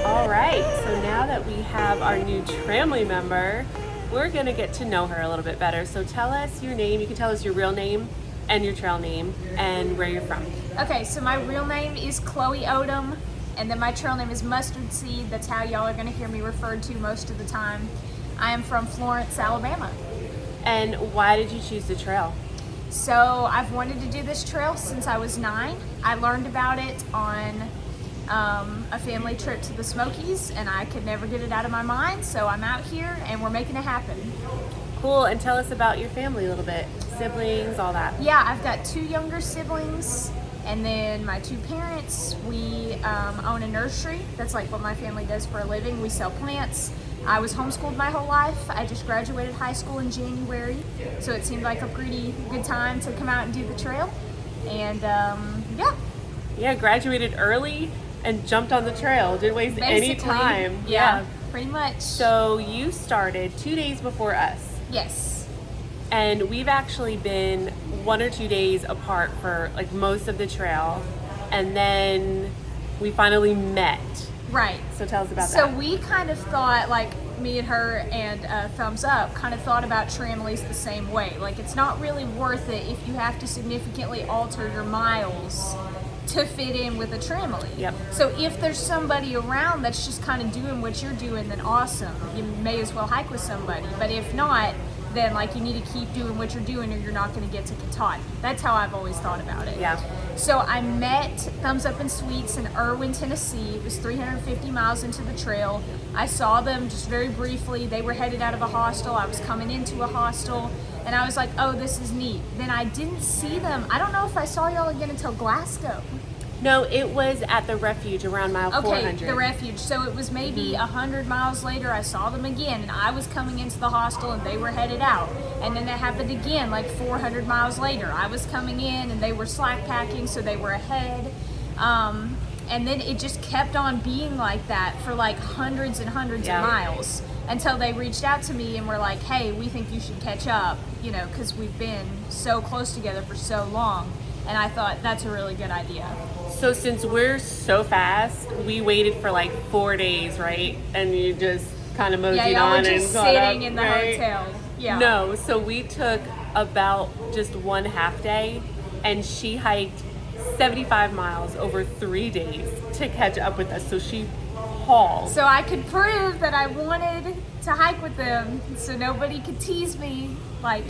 All right, so now that we have our new tramily member, we're gonna get to know her a little bit better. So tell us your name. You can tell us your real name and your trail name and where you're from. Okay, so my real name is Chloe Odom, and then my trail name is Mustard Seed. That's how y'all are gonna hear me referred to most of the time. I am from Florence, Alabama. And why did you choose the trail? So I've wanted to do this trail since I was 9. I learned about it on a family trip to the Smokies, and I could never get it out of my mind, so I'm out here and we're making it happen. Cool, and tell us about your family a little bit. Siblings, all that. Yeah, I've got 2 younger siblings, and then my 2 parents. We own a nursery. That's like what my family does for a living. We sell plants. I was homeschooled my whole life. I just graduated high school in January, so it seemed like a pretty good time to come out and do the trail. And yeah. Yeah, graduated early and jumped on the trail. Didn't waste any time. Yeah, pretty much. So you started 2 days before us. Yes. And we've actually been 1 or 2 days apart for like most of the trail. And then we finally met. Right. So tell us about that. So we kind of thought, like me and her and Thumbs Up kind of thought about tramilies the same way. Like, it's not really worth it if you have to significantly alter your miles to fit in with a tramily. Yep. So if there's somebody around that's just kind of doing what you're doing, then awesome. You may as well hike with somebody. But if not, then like you need to keep doing what you're doing or you're not going to get to Katati. That's how I've always thought about it. Yeah. So I met Thumbs Up and Sweets in Irwin, Tennessee. It was 350 miles into the trail. I saw them just very briefly. They were headed out of a hostel. I was coming into a hostel. And I was like, oh, this is neat. Then I didn't see them. I don't know if I saw y'all again until Glasgow. No, it was at the refuge around mile 400. Okay, the refuge. So it was maybe 100 miles later, I saw them again, and I was coming into the hostel, and they were headed out. And then it happened again, like 400 miles later. I was coming in, and they were slack packing, so they were ahead. And then it just kept on being like that for like hundreds and hundreds of miles until they reached out to me and were like, hey, we think you should catch up, you know, because we've been so close together for so long. And I thought that's a really good idea. So since we're so fast, we waited for like 4 days, right? And you just kind of moseyed y'all on were just and got sitting up, in the right? hotel. Yeah. No, so we took about just 1 half day, and she hiked 75 miles over 3 days to catch up with us. So she hauled. So I could prove that I wanted to hike with them, so nobody could tease me like,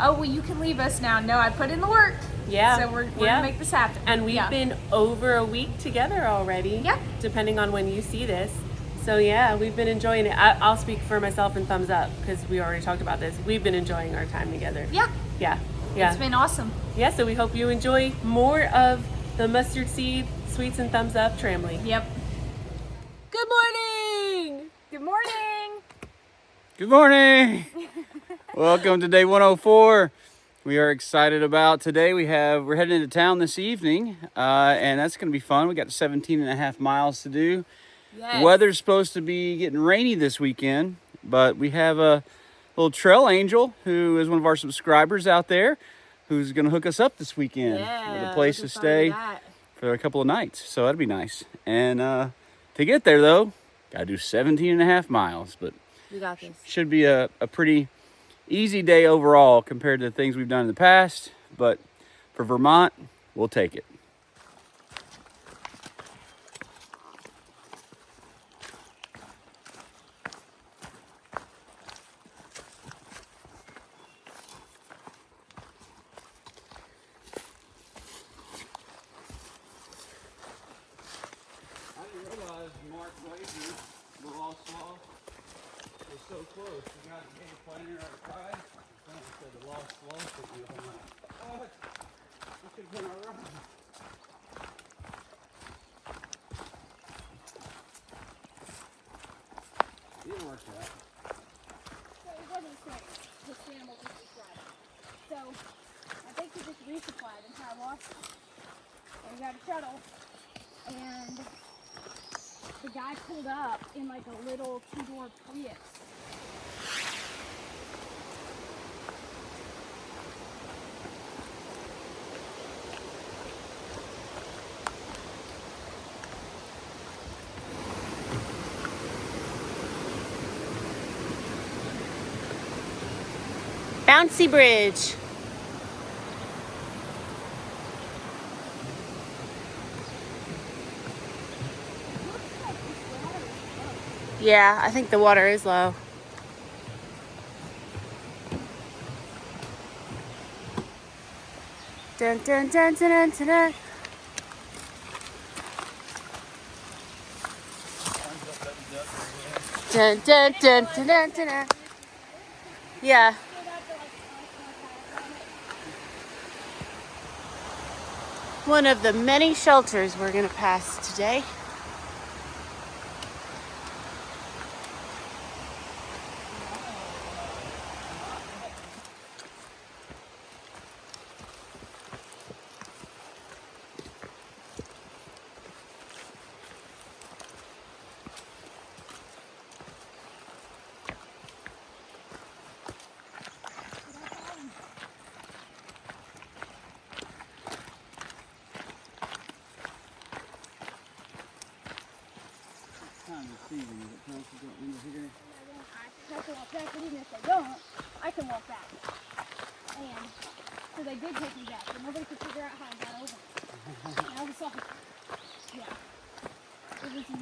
oh, well, you can leave us now. No, I put in the work. Yeah. So we're gonna make this happen. And we've been over a week together already. Yeah. Depending on when you see this. So yeah, we've been enjoying it. I'll speak for myself and Thumbs Up because we already talked about this. We've been enjoying our time together. Yeah. Yeah. Yeah. It's been awesome. Yeah, so we hope you enjoy more of the Mustard Seed, Sweets and Thumbs Up tramily. Yep. Good morning! Good morning! Good morning! Welcome to day 104. We are excited about today. We're heading into town this evening, and that's going to be fun. We got 17 and a half miles to do. Yes. Weather's supposed to be getting rainy this weekend, but we have a little trail angel who is one of our subscribers out there who's going to hook us up this weekend with a place to stay for a couple of nights. So that'd be nice. And to get there, though, got to do 17 and a half miles, but we got this. Should be a pretty easy day overall compared to the things we've done in the past, but for Vermont, we'll take it. I didn't realize Mark Wager, the Lost Law, was so close. We got a game planner outside. Someone said the Lost Law took me all night. What? This could have been our run. It worked out. So it wasn't strange. His animal just described. So I think he just resupplied until I lost him. And we got a shuttle, and the guy pulled up in like a little 2-door Prius. Bouncy bridge. Yeah, I think the water is low. Dun dun dun dun dun dun. Dun. Dun dun dun dun dun dun. Dun. Yeah. One of the many shelters we're gonna pass today. I can walk back, but even if they don't, I can walk back. And so they did take me back, but nobody could figure out how I got over. And I was like, yeah, it was easy.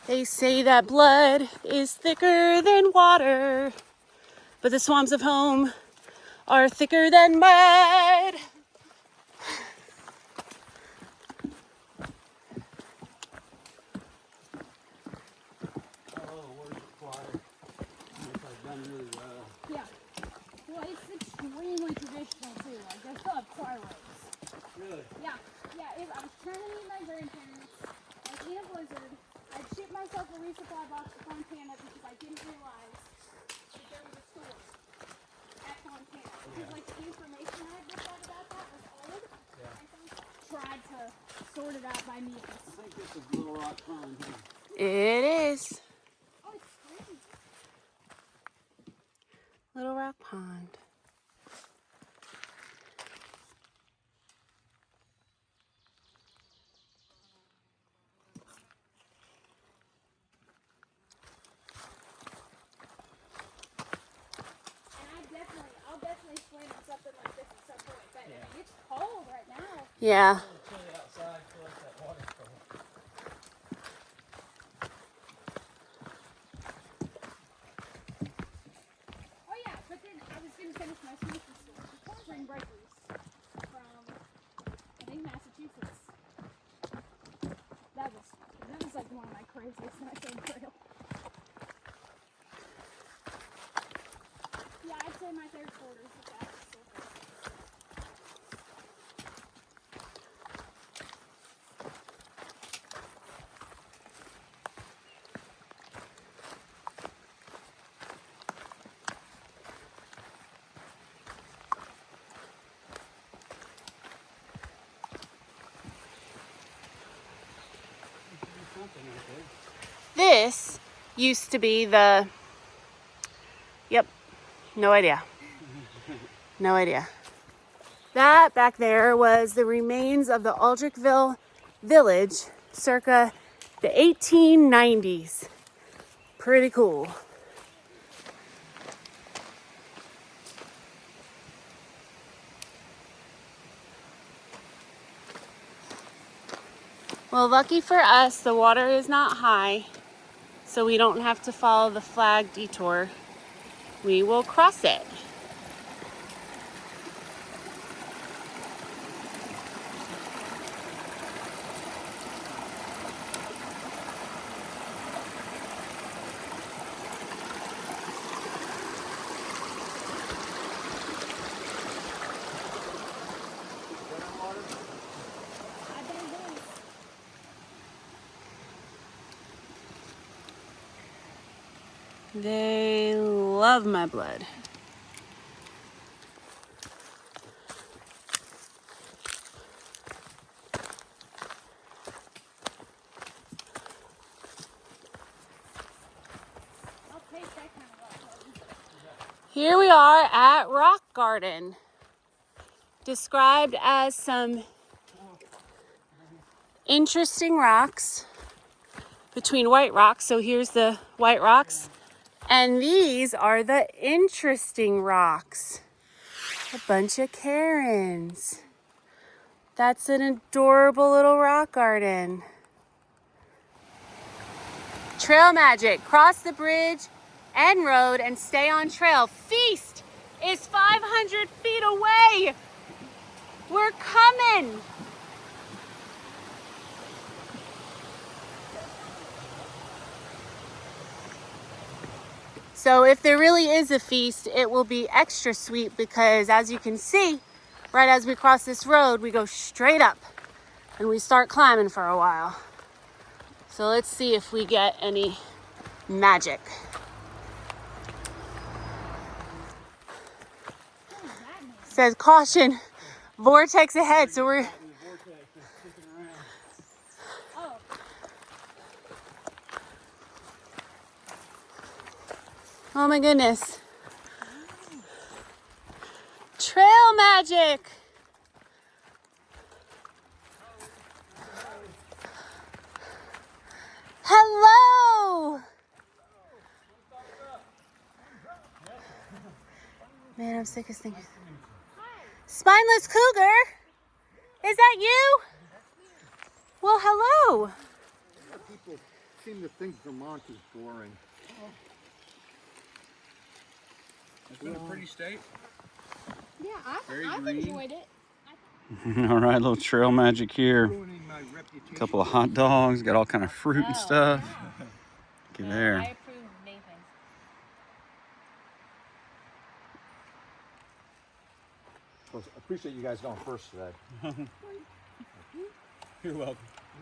They say that blood is thicker than water, but the swamps of home are thicker than mud. Yeah. Well, it's extremely traditional too. Like they still have choir robes. Really? Yeah. Yeah. I was trying to meet my grandparents, like in a blizzard. I shipped myself a resupply box to Fontana because I didn't realize that there was a store at Fontana. Because like the information I had looked at about that was old. Yeah. And so I tried to sort it out by meals. I think this is Little Rock Pond. It is Oh, it's crazy. Little Rock Pond. I'll definitely swim in something like this at some point. But I mean, it's cold right now. Yeah. Outside, feel like that water's cold. Oh yeah, but then I was gonna finish my smoothie story. The corn grain breakers from I think Massachusetts. That was like one of my craziest nights on trail. Yeah, I'd say my third quarter is the fastest so far. Something right there. This used to be the, yep, no idea. No idea. That back there was the remains of the Aldrichville village circa the 1890s. Pretty cool. Well, lucky for us, the water is not high, so we don't have to follow the flag detour. We will cross it. They love my blood. Here we are at Rock Garden, described as some interesting rocks between white rocks. So here's the white rocks. And these are the interesting rocks. A bunch of Karens. That's an adorable little rock garden. Trail magic. Cross the bridge and road and stay on trail. Feast is 500 feet away. We're coming. So if there really is a feast, it will be extra sweet because as you can see, right as we cross this road, we go straight up and we start climbing for a while. So let's see if we get any magic. It says caution, vortex ahead. So we're oh my goodness. Trail magic. Hello. Man, I'm sick of thinking. Spineless Cougar. Is that you? Well, hello. People seem to think Vermont is boring. It's been a pretty state. Yeah, Very I've green. enjoyed it. All right, little trail magic here. Ruining my reputation. A couple of hot dogs, got all kind of fruit and stuff. Look at there. I approve Nathan. Well, I appreciate you guys going first today. You're welcome.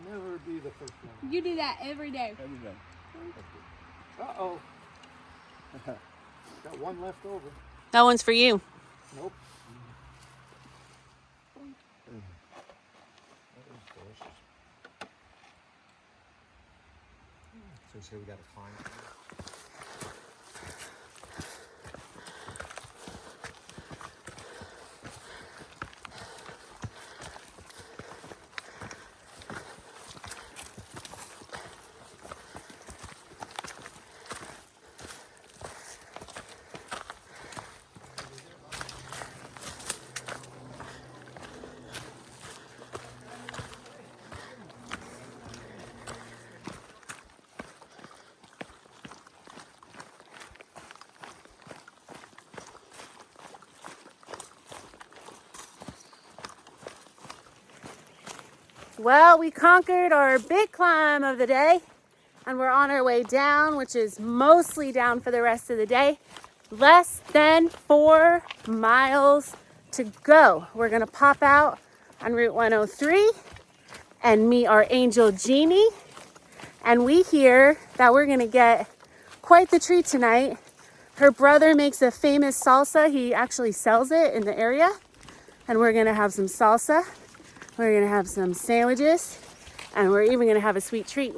Never be the first one. You do that every day. Uh-oh. Got one left over. That one's for you. Nope. That is delicious. So you say we got to climb. Well, we conquered our big climb of the day and we're on our way down, which is mostly down for the rest of the day. Less than 4 miles to go. We're gonna pop out on Route 103 and meet our angel Jeannie. And we hear that we're gonna get quite the treat tonight. Her brother makes a famous salsa. He actually sells it in the area. And we're gonna have some salsa. We're gonna have some sandwiches, and we're even gonna have a sweet treat.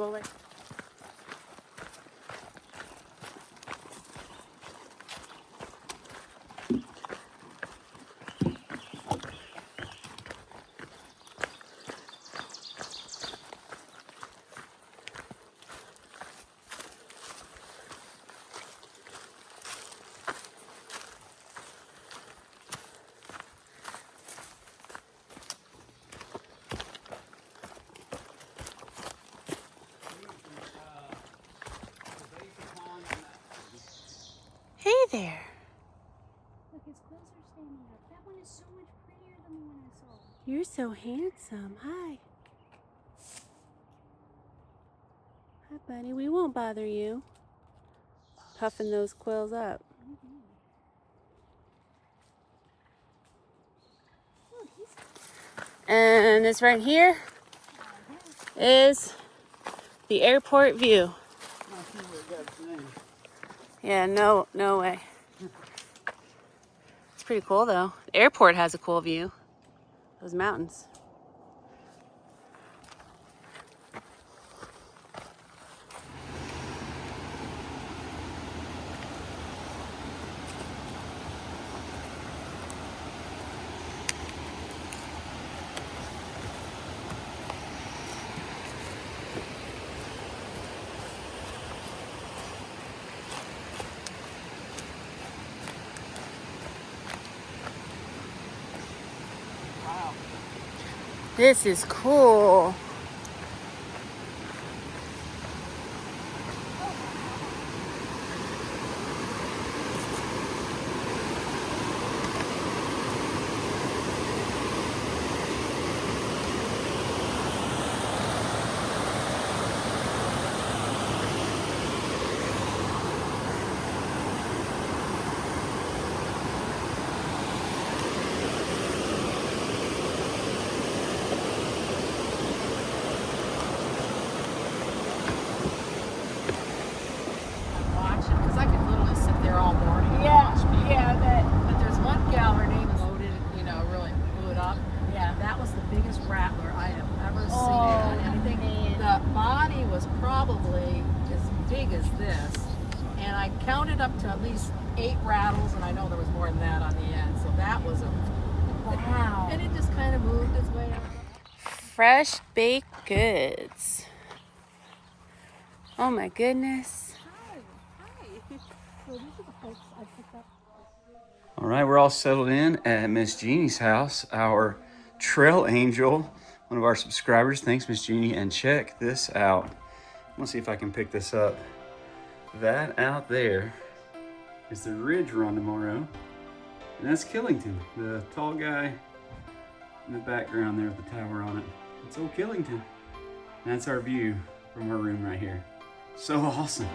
there. Look, his quills are standing up. That one is so much prettier than the one I saw. You're so handsome. Hi. Hi, buddy. We won't bother you. Puffing those quills up. And this right here is the airport view. Yeah, no way. It's pretty cool though. The airport has a cool view. Those mountains. This is cool. Because I could literally sit there all morning and watch people. But there's one gal, her name is loaded, really blew it up. Yeah. That was the biggest rattler I have ever seen on anything. man. The body was probably as big as this, and I counted up to at least 8 rattles, and I know there was more than that on the end. So that was a Wow. and it just kind of moved its way up. Fresh baked goods. Oh my goodness. All right, we're all settled in at Ms Jeanne's house. Our trail angel, one of our subscribers. Thanks, Ms Jeanne. And check this out. I'm gonna see if I can pick this up. That out there is the Ridge Run tomorrow. And that's Killington, the tall guy in the background there with the tower on it. It's old Killington. And that's our view from our room right here. So awesome.